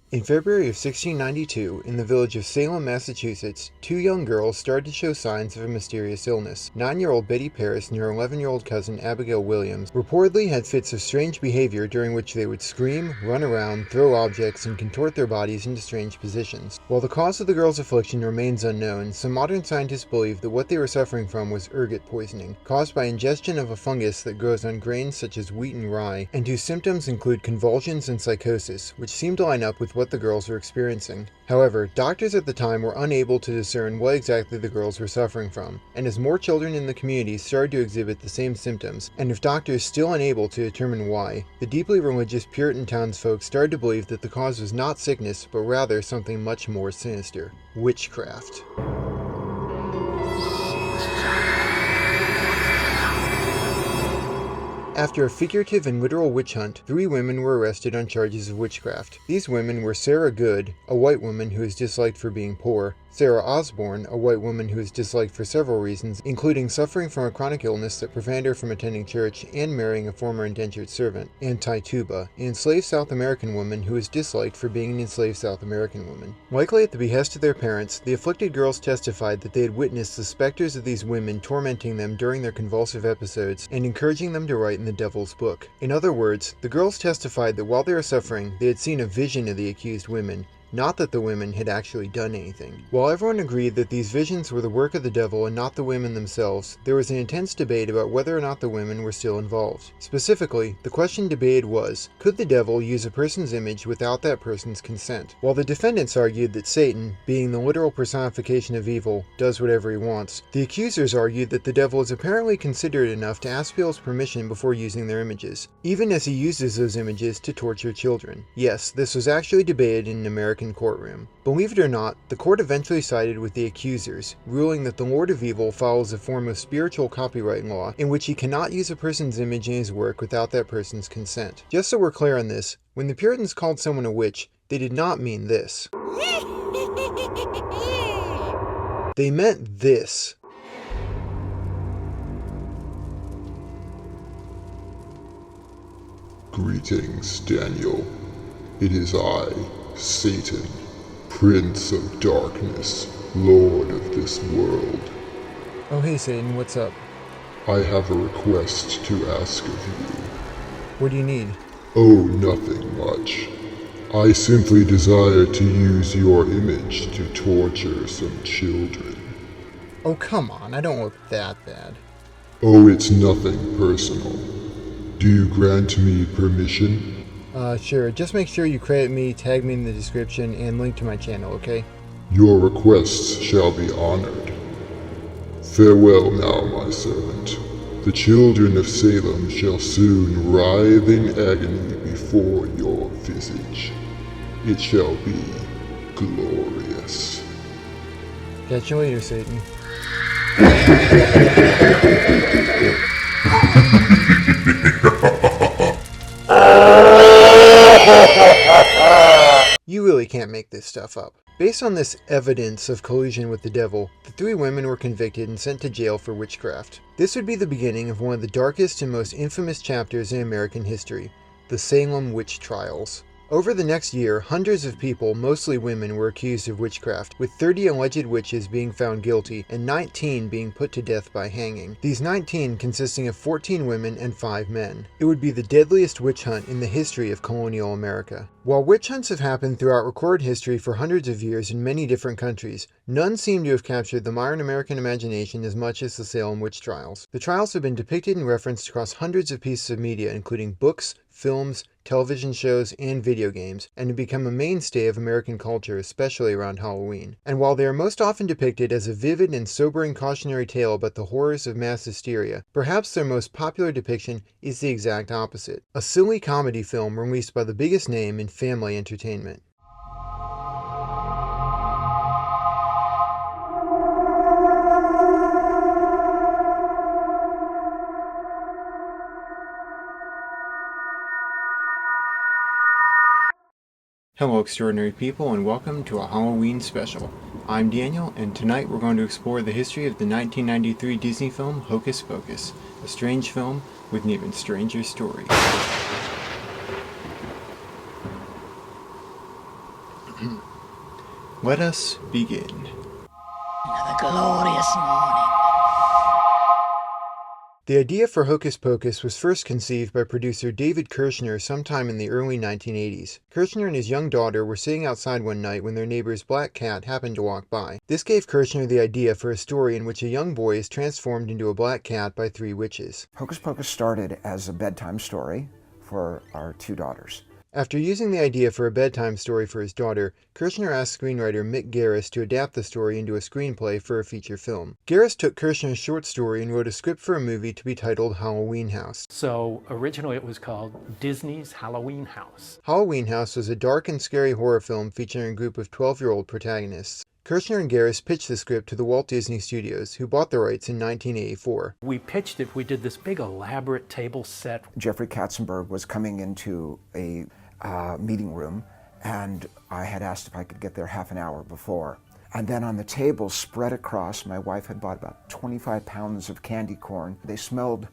In February of 1692, in the village of Salem, Massachusetts, two young girls started to show signs of a mysterious illness. 9-year-old Betty Paris and her 11-year-old cousin Abigail Williams reportedly had fits of strange behavior during which they would scream, run around, throw objects, and contort their bodies into strange positions. While the cause of the girls' affliction remains unknown, some modern scientists believe that what they were suffering from was ergot poisoning, caused by ingestion of a fungus that grows on grains such as wheat and rye, and whose symptoms include convulsions and psychosis, which seem to line up with what the girls were experiencing. However, doctors at the time were unable to discern what exactly the girls were suffering from, and as more children in the community started to exhibit the same symptoms, and with doctors still unable to determine why, the deeply religious Puritan townsfolk started to believe that the cause was not sickness, but rather something much more sinister: witchcraft. After a figurative and literal witch hunt, 3 women were arrested on charges of witchcraft. These women were Sarah Good, a white woman who is disliked for being poor, Sarah Osborne, a white woman who is disliked for several reasons, including suffering from a chronic illness that prevented her from attending church and marrying a former indentured servant, and Tituba, an enslaved South American woman who is disliked for being an enslaved South American woman. Likely at the behest of their parents, the afflicted girls testified that they had witnessed the specters of these women tormenting them during their convulsive episodes and encouraging them to write in the Devil's Book. In other words, the girls testified that while they were suffering, they had seen a vision of the accused women, not that the women had actually done anything. While everyone agreed that these visions were the work of the devil and not the women themselves, there was an intense debate about whether or not the women were still involved. Specifically, the question debated was, could the devil use a person's image without that person's consent? While the defendants argued that Satan, being the literal personification of evil, does whatever he wants, the accusers argued that the devil is apparently considerate enough to ask people's permission before using their images, even as he uses those images to torture children. Yes, this was actually debated in an American courtroom. Believe it or not, the court eventually sided with the accusers, ruling that the Lord of Evil follows a form of spiritual copyright law in which he cannot use a person's image in his work without that person's consent. Just so we're clear on this, when the Puritans called someone a witch, they did not mean this. They meant this. Greetings, Daniel. It is I, Satan, Prince of Darkness, Lord of this world. Oh hey Satan, what's up? I have a request to ask of you. What do you need? Oh, nothing much. I simply desire to use your image to torture some children. Oh come on, I don't look that bad. Oh, it's nothing personal. Do you grant me permission? Sure. Just make sure you credit me, tag me in the description, and link to my channel, okay? Your requests shall be honored. Farewell now, my servant. The children of Salem shall soon writhe in agony before your visage. It shall be glorious. Catch you later, Satan. You really can't make this stuff up. Based on this evidence of collusion with the devil, the 3 women were convicted and sent to jail for witchcraft. This would be the beginning of one of the darkest and most infamous chapters in American history, the Salem Witch Trials. Over the next year, hundreds of people, mostly women, were accused of witchcraft, with 30 alleged witches being found guilty and 19 being put to death by hanging. These 19 consisting of 14 women and 5 men. It would be the deadliest witch hunt in the history of colonial America. While witch hunts have happened throughout recorded history for hundreds of years in many different countries, none seem to have captured the modern American imagination as much as the Salem Witch Trials. The trials have been depicted and referenced across hundreds of pieces of media, including books, films, television shows, and video games, and have become a mainstay of American culture, especially around Halloween. And while they are most often depicted as a vivid and sobering cautionary tale about the horrors of mass hysteria, perhaps their most popular depiction is the exact opposite: a silly comedy film released by the biggest name in family entertainment. Hello extraordinary people, and welcome to a Halloween special. I'm Daniel, and tonight we're going to explore the history of the 1993 Disney film Hocus Pocus, a strange film with an even stranger story. Let us begin. Another glorious morning. The idea for Hocus Pocus was first conceived by producer David Kirshner sometime in the early 1980s. Kirshner and his young daughter were sitting outside one night when their neighbor's black cat happened to walk by. This gave Kirshner the idea for a story in which a young boy is transformed into a black cat by three witches. Hocus Pocus started as a bedtime story for our two daughters. After using the idea for a bedtime story for his daughter, Kirshner asked screenwriter Mick Garris to adapt the story into a screenplay for a feature film. Garris took Kirshner's short story and wrote a script for a movie to be titled Halloween House. So originally it was called Disney's Halloween House. Halloween House was a dark and scary horror film featuring a group of 12-year-old protagonists. Kirshner and Garris pitched the script to the Walt Disney Studios, who bought the rights in 1984. We pitched it, we did this big elaborate table set. Jeffrey Katzenberg was coming into a meeting room, and I had asked if I could get there half an hour before. And then on the table, spread across, my wife had bought about 25 pounds of candy corn. They smelled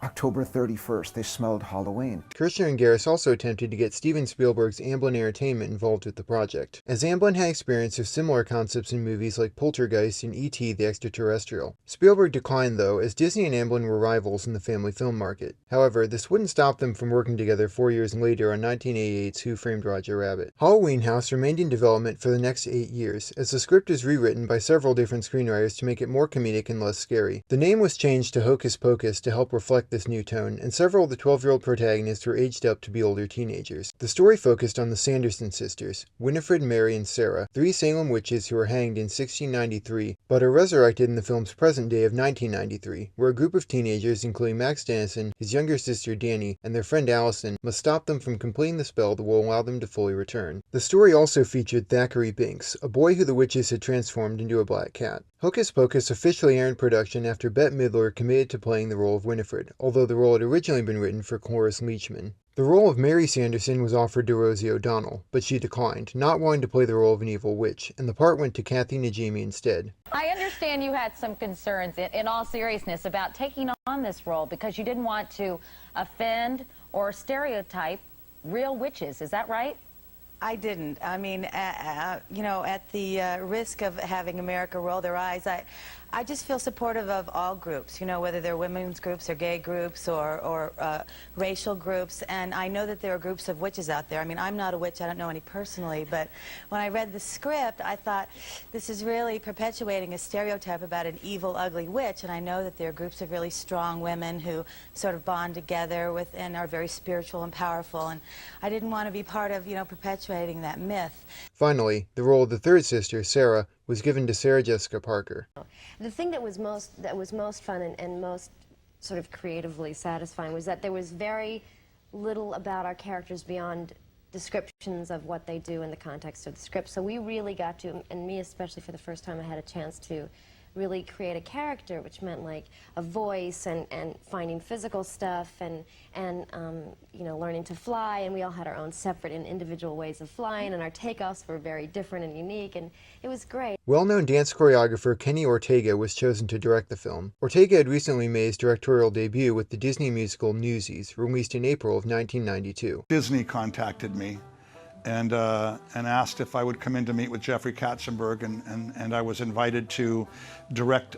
October 31st. They smelled Halloween. Kirshner and Garris also attempted to get Steven Spielberg's Amblin Entertainment involved with the project, as Amblin had experience of similar concepts in movies like Poltergeist and E.T. the Extraterrestrial. Spielberg declined though, as Disney and Amblin were rivals in the family film market. However, this wouldn't stop them from working together 4 years later on 1988's Who Framed Roger Rabbit. Halloween House remained in development for the next 8 years, as the script was rewritten by several different screenwriters to make it more comedic and less scary. The name was changed to Hocus Pocus to help reflect this new tone, and several of the 12-year-old protagonists were aged up to be older teenagers. The story focused on the Sanderson sisters, Winifred, Mary, and Sarah, three Salem witches who were hanged in 1693, but are resurrected in the film's present day of 1993, where a group of teenagers, including Max Dennison, his younger sister Danny, and their friend Allison, must stop them from completing the spell that will allow them to fully return. The story also featured Thackeray Binks, a boy who the witches had transformed into a black cat. Hocus Pocus officially entered production after Bette Midler committed to playing the role of Winifred, although the role had originally been written for Cloris Leachman. The role of Mary Sanderson was offered to Rosie O'Donnell, but she declined, not wanting to play the role of an evil witch, and the part went to Kathy Najimy instead. I understand you had some concerns, in all seriousness, about taking on this role because you didn't want to offend or stereotype real witches. Is that right? I didn't. I mean, you know, at the risk of having America roll their eyes, I just feel supportive of all groups, you know, whether they're women's groups or gay groups or racial groups. And I know that there are groups of witches out there. I mean, I'm not a witch. I don't know any personally. But when I read the script, I thought, this is really perpetuating a stereotype about an evil, ugly witch. And I know that there are groups of really strong women who sort of bond together with and are very spiritual and powerful. And I didn't want to be part of, you know, perpetuating that myth. Finally, the role of the third sister, Sarah, was given to Sarah Jessica Parker. The thing that was most fun and most sort of creatively satisfying was that there was very little about our characters beyond descriptions of what they do in the context of the script. So we really got to, and me especially for the first time, I had a chance to really create a character, which meant like a voice and finding physical stuff and you know, learning to fly, and we all had our own separate and individual ways of flying, and our takeoffs were very different and unique, and it was great. Well-known dance choreographer Kenny Ortega was chosen to direct the film. Ortega had recently made his directorial debut with the Disney musical Newsies, released in April of 1992. Disney contacted me and asked if I would come in to meet with Jeffrey Katzenberg, and I was invited to direct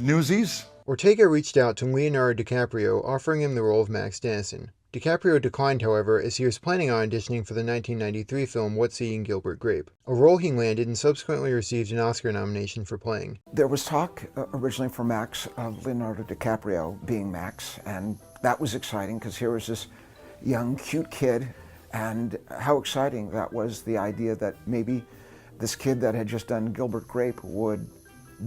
Newsies. Ortega reached out to Leonardo DiCaprio, offering him the role of Max Dennison. DiCaprio declined, however, as he was planning on auditioning for the 1993 film What's Eating Gilbert Grape, a role he landed and subsequently received an Oscar nomination for playing. There was talk originally for Max of Leonardo DiCaprio being Max, and that was exciting because here was this young, cute kid, and how exciting that was, the idea that maybe this kid that had just done Gilbert Grape would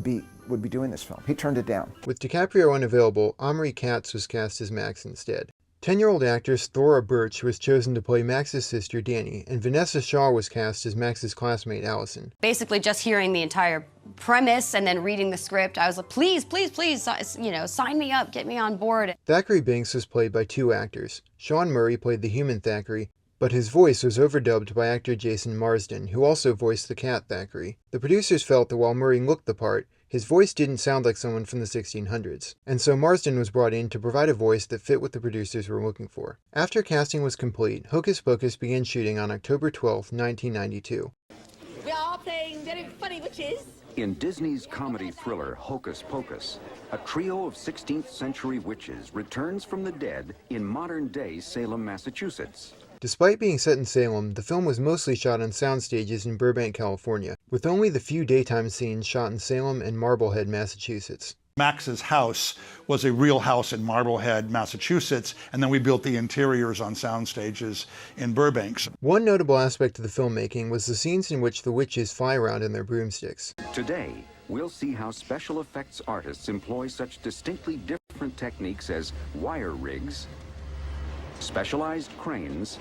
be doing this film. He turned it down. With DiCaprio unavailable, Omri Katz was cast as Max instead. 10-year-old actress Thora Birch was chosen to play Max's sister Danny, and Vanessa Shaw was cast as Max's classmate Allison. Basically just hearing the entire premise and then reading the script, I was like, please, please, please, you know, sign me up, get me on board. Thackeray Binks was played by two actors. Sean Murray played the human Thackeray, but his voice was overdubbed by actor Jason Marsden, who also voiced the cat Thackeray. The producers felt that while Murray looked the part, his voice didn't sound like someone from the 1600s, and so Marsden was brought in to provide a voice that fit what the producers were looking for. After casting was complete, Hocus Pocus began shooting on October 12, 1992. We are playing very funny witches. In Disney's comedy thriller Hocus Pocus, a trio of 16th century witches returns from the dead in modern-day Salem, Massachusetts. Despite being set in Salem, the film was mostly shot on sound stages in Burbank, California, with only the few daytime scenes shot in Salem and Marblehead, Massachusetts. Max's house was a real house in Marblehead, Massachusetts, and then we built the interiors on sound stages in Burbank. One notable aspect of the filmmaking was the scenes in which the witches fly around in their broomsticks. Today, we'll see how special effects artists employ such distinctly different techniques as wire rigs, specialized cranes,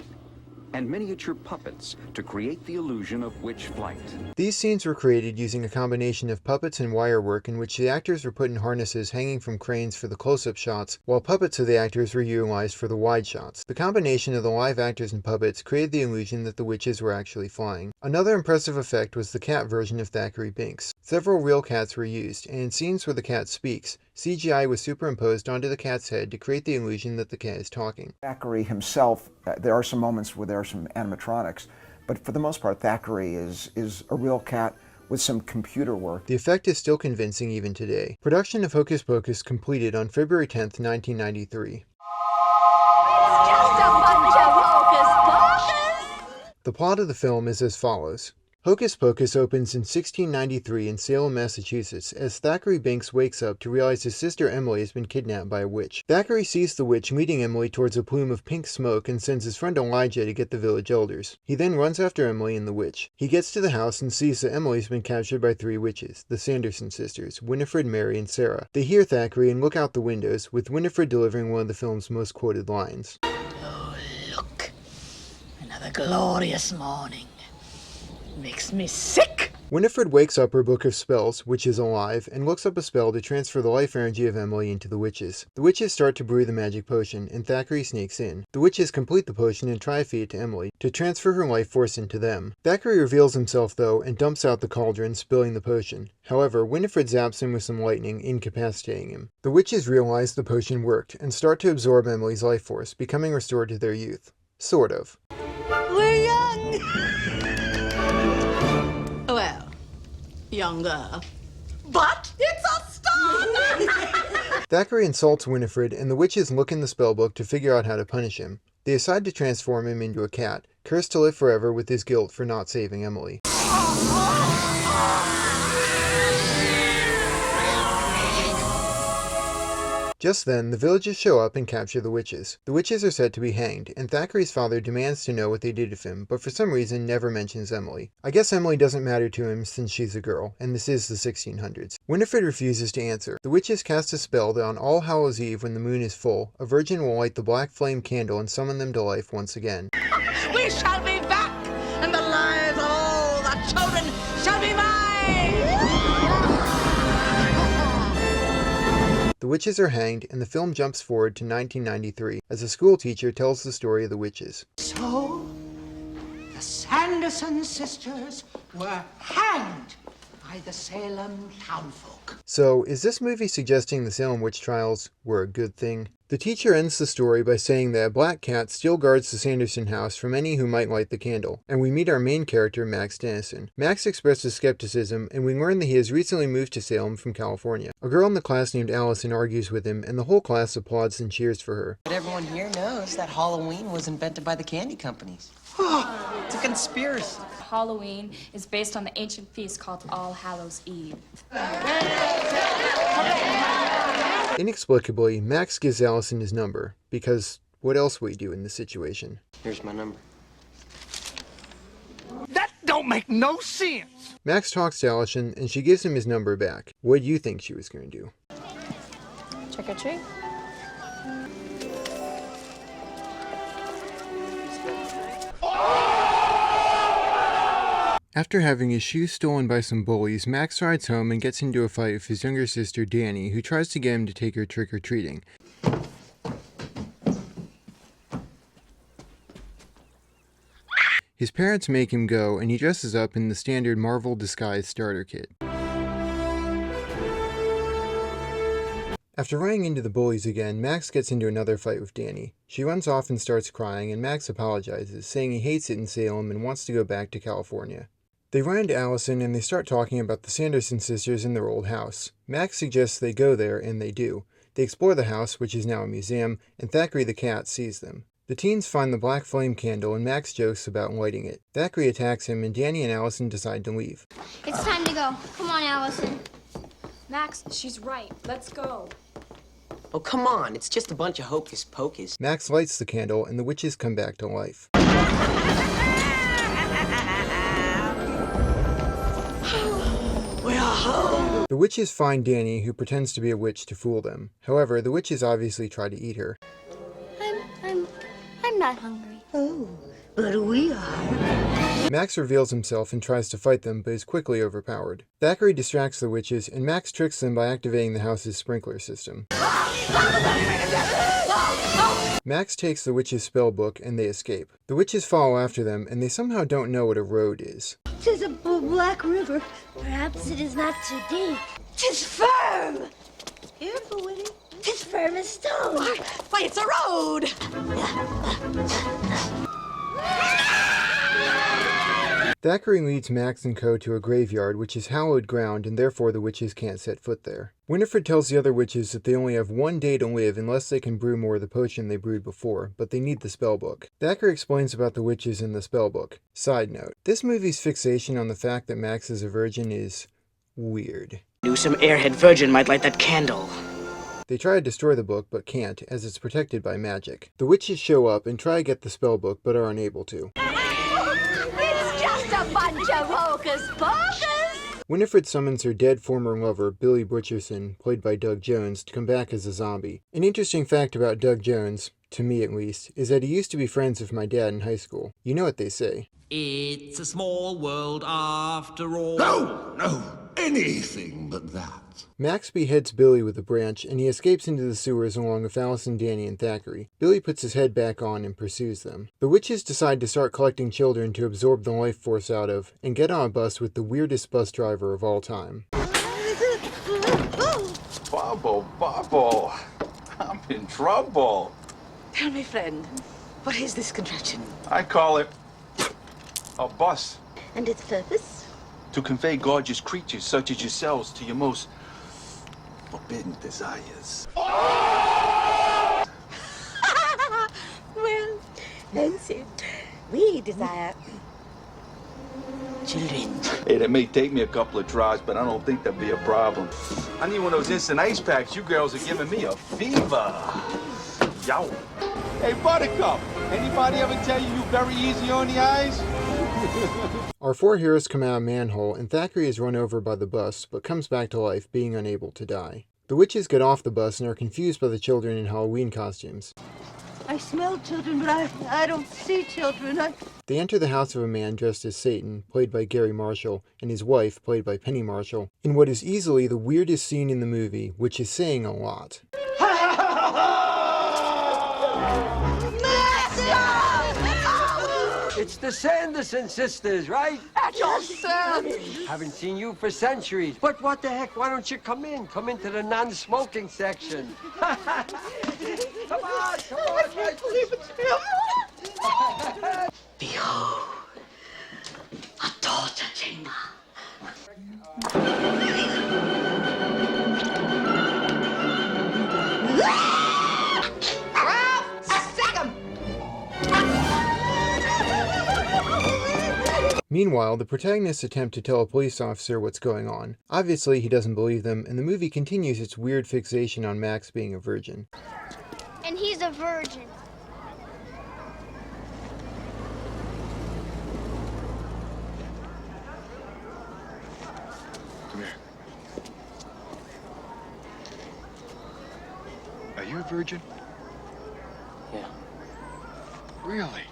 and miniature puppets to create the illusion of witch flight. These scenes were created using a combination of puppets and wire work in which the actors were put in harnesses hanging from cranes for the close-up shots, while puppets of the actors were utilized for the wide shots. The combination of the live actors and puppets created the illusion that the witches were actually flying. Another impressive effect was the cat version of Thackeray Binks. Several real cats were used, and in scenes where the cat speaks, CGI was superimposed onto the cat's head to create the illusion that the cat is talking. Thackeray himself, there are some moments where there are some animatronics, but for the most part, Thackeray is a real cat with some computer work. The effect is still convincing even today. Production of Hocus Pocus completed on February 10th, 1993. It's just a bunch of hocus pocus. The plot of the film is as follows. Hocus Pocus opens in 1693 in Salem, Massachusetts, as Thackeray Binks wakes up to realize his sister Emily has been kidnapped by a witch. Thackeray sees the witch leading Emily towards a plume of pink smoke and sends his friend Elijah to get the village elders. He then runs after Emily and the witch. He gets to the house and sees that Emily's been captured by three witches, the Sanderson sisters, Winifred, Mary, and Sarah. They hear Thackeray and look out the windows, with Winifred delivering one of the film's most quoted lines. Oh, look. Another glorious morning. Makes me sick. Winifred wakes up her book of spells, which is alive, and looks up a spell to transfer the life energy of Emily into the witches. The witches start to brew the magic potion, and Thackeray sneaks in. The witches complete the potion and try to feed it to Emily, to transfer her life force into them. Thackeray reveals himself, though, and dumps out the cauldron, spilling the potion. However, Winifred zaps him with some lightning, incapacitating him. The witches realize the potion worked, and start to absorb Emily's life force, becoming restored to their youth. Sort of. We're young. Well, younger. But it's a start! Thackeray insults Winifred, and the witches look in the spellbook to figure out how to punish him. They decide to transform him into a cat, cursed to live forever with his guilt for not saving Emily. Just then, the villagers show up and capture the witches. The witches are said to be hanged, and Thackeray's father demands to know what they did to him, but for some reason never mentions Emily. I guess Emily doesn't matter to him since she's a girl, and this is the 1600s. Winifred refuses to answer. The witches cast a spell that on All Hallows Eve, when the moon is full, a virgin will light the black flame candle and summon them to life once again. We shall be back, and the lives of all the children shall be mine! The witches are hanged, and the film jumps forward to 1993, as a school teacher tells the story of the witches. So, the Sanderson sisters were hanged by the Salem townfolk. So, is this movie suggesting the Salem Witch Trials were a good thing? The teacher ends the story by saying that a black cat still guards the Sanderson house from any who might light the candle, and we meet our main character, Max Dennison. Max expresses skepticism, and we learn that he has recently moved to Salem from California. A girl in the class named Allison argues with him, and the whole class applauds and cheers for her. But everyone here knows that Halloween was invented by the candy companies. It's a conspiracy. Halloween is based on the ancient feast called All Hallows Eve. Inexplicably, Max gives Allison his number, because what else would he do in this situation? Here's my number. That don't make no sense! Max talks to Allison, and she gives him his number back. What do you think she was going to do? Trick or treat. After having his shoes stolen by some bullies, Max rides home and gets into a fight with his younger sister Danny, who tries to get him to take her trick-or-treating. His parents make him go, and he dresses up in the standard Marvel disguise starter kit. After running into the bullies again, Max gets into another fight with Danny. She runs off and starts crying, and Max apologizes, saying he hates it in Salem and wants to go back to California. They run into Allison and they start talking about the Sanderson sisters in their old house. Max suggests they go there, and they do. They explore the house, which is now a museum, and Thackeray the cat sees them. The teens find the black flame candle, and Max jokes about lighting it. Thackeray attacks him, and Danny and Allison decide to leave. It's time to go. Come on, Allison. Max, she's right. Let's go. Oh, come on. It's just a bunch of hocus pocus. Max lights the candle, and the witches come back to life. We're home. The witches find Danny, who pretends to be a witch, to fool them. However, the witches obviously try to eat her. I'm not hungry. Oh, but we are. Max reveals himself and tries to fight them, but is quickly overpowered. Thackeray distracts the witches, and Max tricks them by activating the house's sprinkler system. Max takes the witches' spell book, and they escape. The witches follow after them, and they somehow don't know what a road is. 'Tis a black river. Perhaps it is not too deep. 'Tis firm. Careful, Winnie. 'Tis firm as stone. Why, it's a road! Thackeray leads Max and Co. to a graveyard, which is hallowed ground, and therefore the witches can't set foot there. Winifred tells the other witches that they only have one day to live unless they can brew more of the potion they brewed before, but they need the spellbook. Thackeray explains about the witches in the spellbook. Side note, this movie's fixation on the fact that Max is a virgin is weird. Knew some airhead virgin might light that candle. They try to destroy the book, but can't, as it's protected by magic. The witches show up and try to get the spellbook, but are unable to. It's just a bunch of hocus pocus. Winifred summons her dead former lover, Billy Butcherson, played by Doug Jones, to come back as a zombie. An interesting fact about Doug Jones, to me at least, is that he used to be friends with my dad in high school. You know what they say. It's a small world after all. No, anything but that. Max beheads Billy with a branch, and he escapes into the sewers along with Allison, Danny, and Thackeray. Billy puts his head back on and pursues them. The witches decide to start collecting children to absorb the life force out of, and get on a bus with the weirdest bus driver of all time. Bubble, I'm in trouble. Tell me, friend, what is this contraption? I call it a bus. And its purpose? To convey gorgeous creatures such as yourselves to your most forbidden desires. Well, Nancy, we desire children. Hey, that may take me a couple of tries, but I don't think that'll be a problem. I need one of those instant ice packs. You girls are giving me a fever. Yow. Hey, Buttercup, anybody ever tell you very easy on the eyes? Our four heroes come out of a manhole, and Thackeray is run over by the bus, but comes back to life, being unable to die. The witches get off the bus and are confused by the children in Halloween costumes. I smell children, but I don't see children. They enter the house of a man dressed as Satan, played by Gary Marshall, and his wife, played by Penny Marshall, in what is easily the weirdest scene in the movie, which is saying a lot. It's the Sanderson sisters, right? At your service. Haven't seen you for centuries. But what the heck, why don't you come in? Come into the non-smoking section. Come on, I can't believe it's real. Behold, a torture chamber. Meanwhile, the protagonists attempt to tell a police officer what's going on. Obviously, he doesn't believe them, and the movie continues its weird fixation on Max being a virgin. And he's a virgin. Come here. Are you a virgin? Yeah. Really?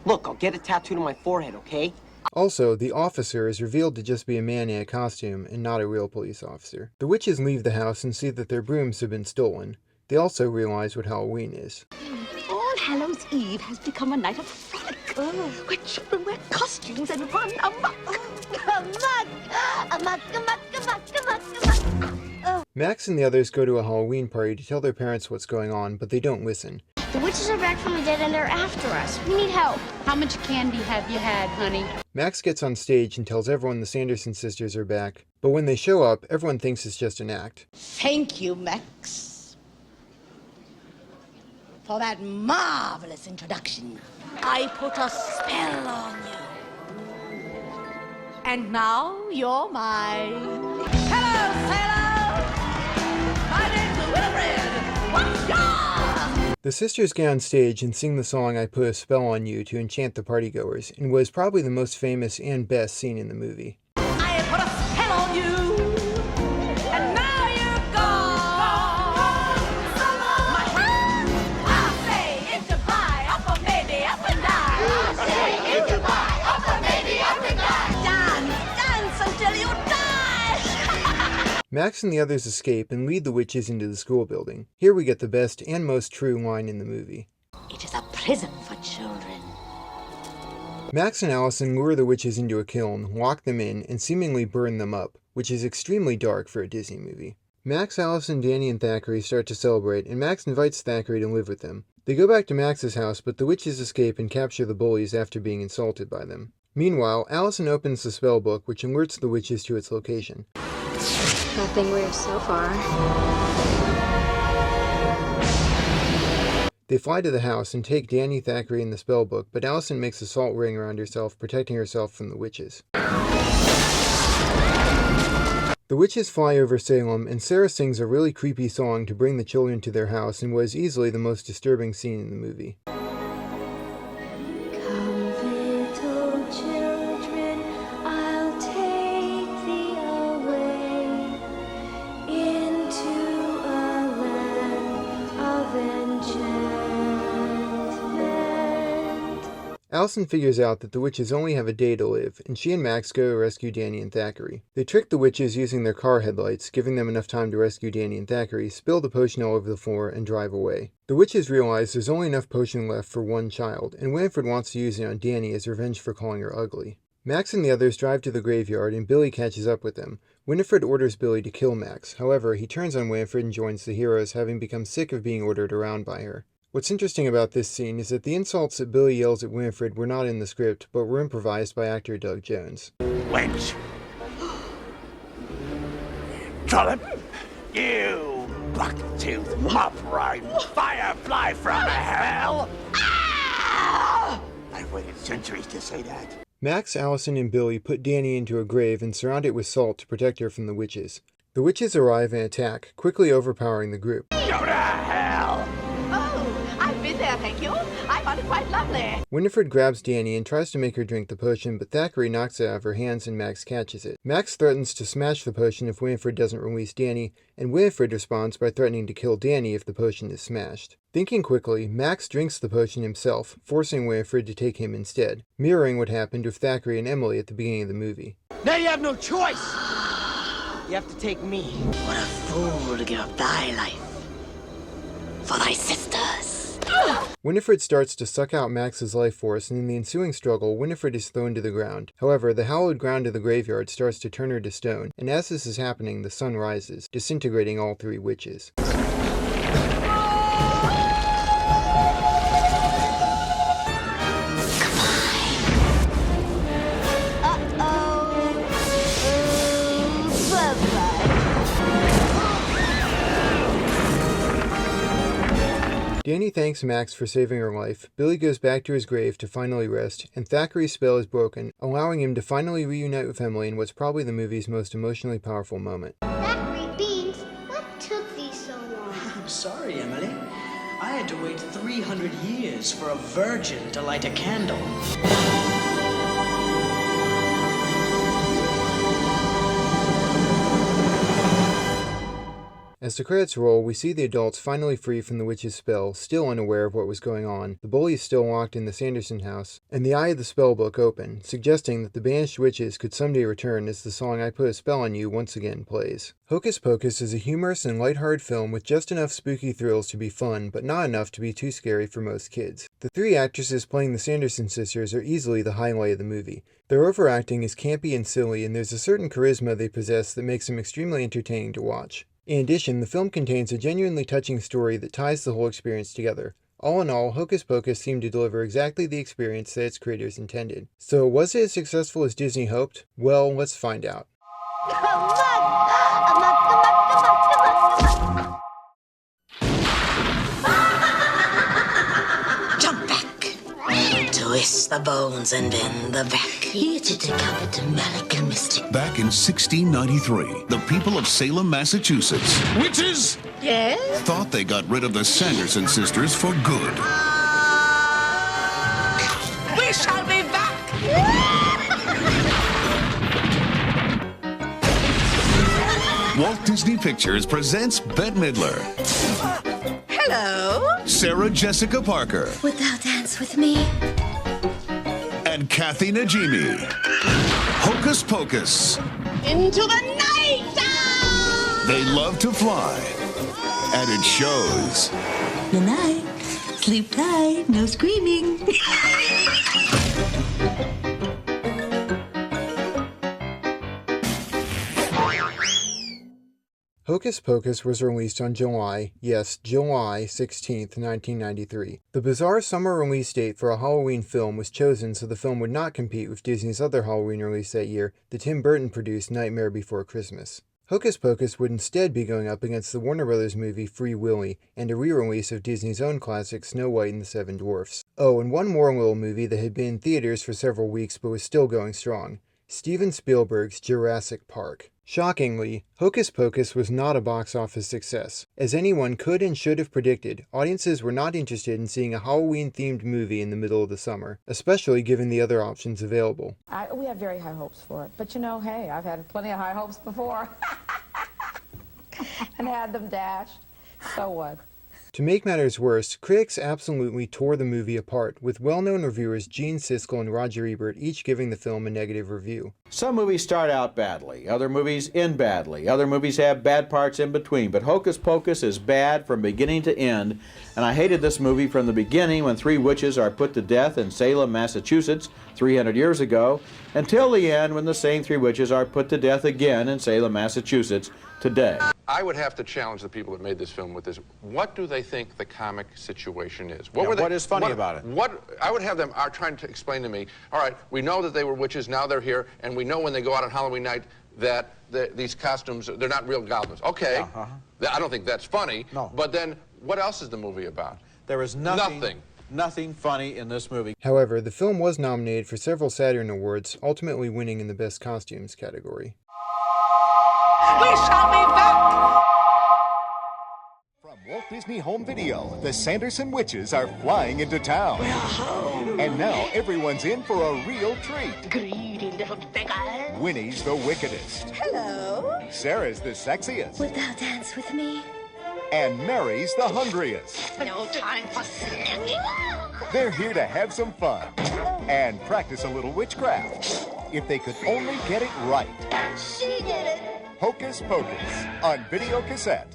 Look, I'll get it tattooed on my forehead, okay? Also, the officer is revealed to just be a man in a costume and not a real police officer. The witches leave the house and see that their brooms have been stolen. They also realize what Halloween is. All Hallows Eve has become a night of frolic. where children wear costumes and run amok. Amok! Amok, amok, amok, amok, amok. Max and the others go to a Halloween party to tell their parents what's going on, but they don't listen. The witches are back from the dead and they're after us. We need help. How much candy have you had, honey? Max gets on stage and tells everyone the Sanderson sisters are back, but when they show up, everyone thinks it's just an act. Thank you, Max, for that marvelous introduction. I put a spell on you. And now you're mine. Hello, Salem! My name's Wilfred. What's yours? The sisters get on stage and sing the song I Put a Spell on You to enchant the partygoers, and was probably the most famous and best scene in the movie. I put a spell on you, and now you're gone. My hands, I say into pie, up or maybe up and down. I say into pie, up or maybe up and down. Dance until you die. Max and the others escape and lead the witches into the school building. Here we get the best and most true line in the movie. It is a prison for children. Max and Allison lure the witches into a kiln, lock them in, and seemingly burn them up, which is extremely dark for a Disney movie. Max, Allison, Danny, and Thackeray start to celebrate, and Max invites Thackeray to live with them. They go back to Max's house, but the witches escape and capture the bullies after being insulted by them. Meanwhile, Allison opens the spell book, which alerts the witches to its location. Nothing weird so far. They fly to the house and take Danny, Thackeray, and the spellbook, but Allison makes a salt ring around herself, protecting herself from the witches. The witches fly over Salem, and Sarah sings a really creepy song to bring the children to their house in what is easily the most disturbing scene in the movie. Allison figures out that the witches only have a day to live, and she and Max go to rescue Danny and Thackeray. They trick the witches using their car headlights, giving them enough time to rescue Danny and Thackeray, spill the potion all over the floor, and drive away. The witches realize there's only enough potion left for one child, and Winifred wants to use it on Danny as revenge for calling her ugly. Max and the others drive to the graveyard, and Billy catches up with them. Winifred orders Billy to kill Max. However, he turns on Winifred and joins the heroes, having become sick of being ordered around by her. What's interesting about this scene is that the insults that Billy yells at Winifred were not in the script, but were improvised by actor Doug Jones. Wench! Trollop! You buck-toothed, mop-riding firefly from hell! Ah! I've waited centuries to say that. Max, Allison, and Billy put Danny into a grave and surround it with salt to protect her from the witches. The witches arrive and attack, quickly overpowering the group. Go to hell! I've been there, thank you. I found it quite lovely. Winifred grabs Danny and tries to make her drink the potion, but Thackeray knocks it out of her hands and Max catches it. Max threatens to smash the potion if Winifred doesn't release Danny, and Winifred responds by threatening to kill Danny if the potion is smashed. Thinking quickly, Max drinks the potion himself, forcing Winifred to take him instead, mirroring what happened with Thackeray and Emily at the beginning of the movie. Now you have no choice. You have to take me. What a fool to give up thy life for thy sisters. Winifred starts to suck out Max's life force, and in the ensuing struggle, Winifred is thrown to the ground. However, the hallowed ground of the graveyard starts to turn her to stone, and as this is happening, the sun rises, disintegrating all three witches. Danny thanks Max for saving her life, Billy goes back to his grave to finally rest, and Thackeray's spell is broken, allowing him to finally reunite with Emily in what's probably the movie's most emotionally powerful moment. Thackeray Beans, what took thee so long? I'm sorry, Emily. I had to wait 300 years for a virgin to light a candle. As As the credits roll, we see the adults finally free from the witch's spell, still unaware of what was going on, the bullies still locked in the Sanderson house, and the eye of the spellbook open, suggesting that the banished witches could someday return as the song I Put a Spell on You once again plays. Hocus Pocus is a humorous and lighthearted film with just enough spooky thrills to be fun, but not enough to be too scary for most kids. The three actresses playing the Sanderson sisters are easily the highlight of the movie. Their overacting is campy and silly, and there's a certain charisma they possess that makes them extremely entertaining to watch. In addition, the film contains a genuinely touching story that ties the whole experience together. All in all, Hocus Pocus seemed to deliver exactly the experience that its creators intended. So, was it as successful as Disney hoped? Well, let's find out. Jump back. Twist the bones and bend the back. Here to decapit a American mystic. Back in 1693, the people of Salem, Massachusetts, witches, Yes? thought they got rid of the Sanderson sisters for good. We shall be back. Walt Disney Pictures presents Bette Midler, Hello. Sarah Jessica Parker, Would thou dance with me? and Kathy Najimy. Hocus Pocus. Into the night. They love to fly, and it shows. Good night. Sleep tight. No screaming. Hocus Pocus was released on July 16th, 1993. The bizarre summer release date for a Halloween film was chosen so the film would not compete with Disney's other Halloween release that year, the Tim Burton-produced Nightmare Before Christmas. Hocus Pocus would instead be going up against the Warner Brothers movie Free Willy and a re-release of Disney's own classic Snow White and the Seven Dwarfs. Oh, and one more little movie that had been in theaters for several weeks but was still going strong. Steven Spielberg's Jurassic Park. Shockingly, Hocus Pocus was not a box office success. As anyone could and should have predicted, audiences were not interested in seeing a Halloween-themed movie in the middle of the summer, especially given the other options available. We have very high hopes for it. But you know, hey, I've had plenty of high hopes before. And had them dashed. So what? To make matters worse, critics absolutely tore the movie apart, with well-known reviewers Gene Siskel and Roger Ebert each giving the film a negative review. Some movies start out badly, other movies end badly, other movies have bad parts in between, but Hocus Pocus is bad from beginning to end, and I hated this movie from the beginning when three witches are put to death in Salem, Massachusetts 300 years ago, until the end when the same three witches are put to death again in Salem, Massachusetts today. I would have to challenge the people that made this film with this. What do they think the comic situation is? Yeah, what is funny about it? What I would have them are trying to explain to me, all right, we know that they were witches, now they're here, and we know when they go out on Halloween night that these costumes, they're not real goblins. Okay, I don't think that's funny, but then what else is the movie about? There is nothing funny in this movie. However, the film was nominated for several Saturn Awards, ultimately winning in the Best Costumes category. We shall be back. From Walt Disney Home Video, the Sanderson witches are flying into town. We're home. And now everyone's in for a real treat. Greedy little beggars. Winnie's the wickedest. Hello. Sarah's the sexiest. Would thou dance with me? And Mary's the hungriest. No time for snacking. They're here to have some fun and practice a little witchcraft. If they could only get it right. She did it. Hocus Pocus on video cassette.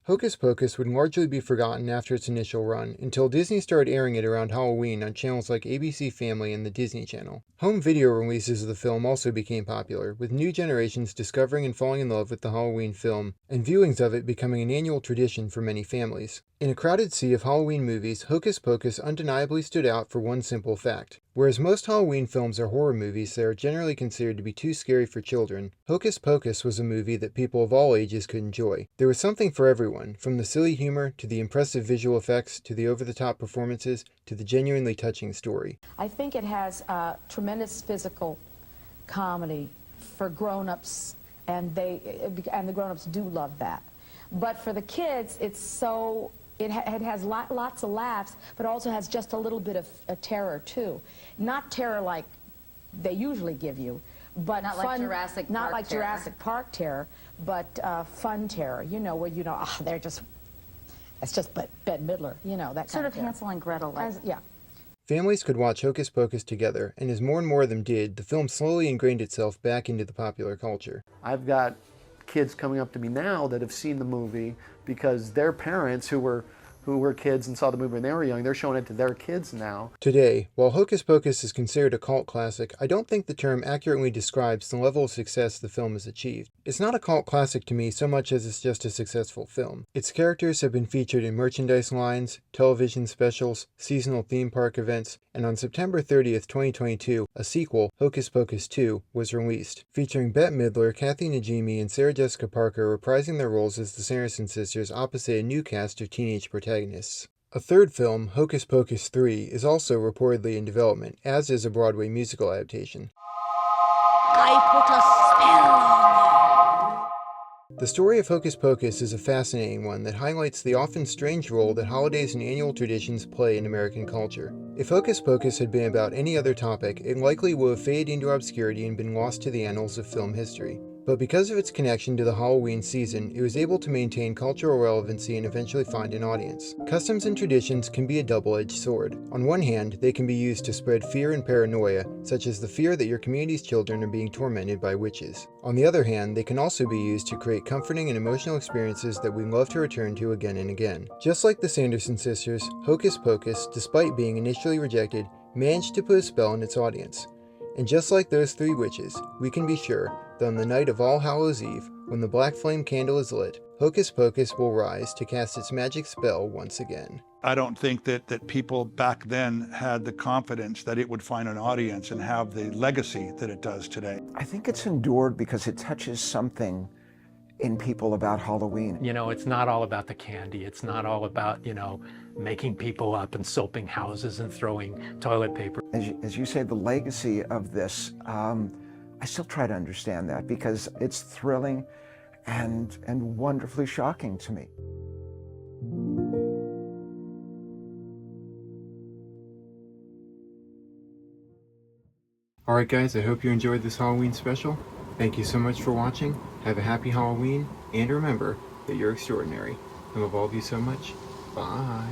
Hocus Pocus would largely be forgotten after its initial run, until Disney started airing it around Halloween on channels like ABC Family and the Disney Channel. Home video releases of the film also became popular, with new generations discovering and falling in love with the Halloween film, and viewings of it becoming an annual tradition for many families. In a crowded sea of Halloween movies, Hocus Pocus undeniably stood out for one simple fact. Whereas most Halloween films are horror movies that are generally considered to be too scary for children, Hocus Pocus was a movie that people of all ages could enjoy. There was something for everyone, from the silly humor, to the impressive visual effects, to the over-the-top performances, to the genuinely touching story. I think it has tremendous physical comedy for grown-ups, and the grown-ups do love that. But for the kids, it's so... It has lots of laughs, but also has just a little bit of terror, too. Not terror like they usually give you, but Not like Jurassic not Park like terror. Jurassic Park terror, but fun terror. You know, where you know, they're just, it's just Bette Midler. You know, that Sort kind of terror. Hansel and Gretel, like. Yeah. Families could watch Hocus Pocus together, and as more and more of them did, the film slowly ingrained itself back into the popular culture. I've got kids coming up to me now that have seen the movie because their parents who were kids and saw the movie when they were young, they're showing it to their kids now. Today, while Hocus Pocus is considered a cult classic, I don't think the term accurately describes the level of success the film has achieved. It's not a cult classic to me so much as it's just a successful film. Its characters have been featured in merchandise lines, television specials, seasonal theme park events, and on September 30th, 2022, a sequel, Hocus Pocus 2, was released, featuring Bette Midler, Kathy Najimy, and Sarah Jessica Parker reprising their roles as the Sanderson sisters opposite a new cast of teenage protagonists. A third film, Hocus Pocus 3, is also reportedly in development, as is a Broadway musical adaptation. I put a spell on you. The story of Hocus Pocus is a fascinating one that highlights the often strange role that holidays and annual traditions play in American culture. If Hocus Pocus had been about any other topic, it likely would have faded into obscurity and been lost to the annals of film history. But because of its connection to the Halloween season, it was able to maintain cultural relevancy and eventually find an audience. Customs and traditions can be a double-edged sword. On one hand, they can be used to spread fear and paranoia, such as the fear that your community's children are being tormented by witches. On the other hand, they can also be used to create comforting and emotional experiences that we love to return to again and again. Just like the Sanderson sisters, Hocus Pocus, despite being initially rejected, managed to put a spell on its audience. And just like those three witches, we can be sure that on the night of All Hallows Eve, when the black flame candle is lit, Hocus Pocus will rise to cast its magic spell once again. I don't think that people back then had the confidence that it would find an audience and have the legacy that it does today. I think it's endured because it touches something in people about Halloween. You know, it's not all about the candy. It's not all about, making people up and soaping houses and throwing toilet paper. As you say, the legacy of this, I still try to understand that because it's thrilling and wonderfully shocking to me. Alright guys, I hope you enjoyed this Halloween special. Thank you so much for watching. Have a happy Halloween, and remember that you're extraordinary. I love all of you so much. Bye.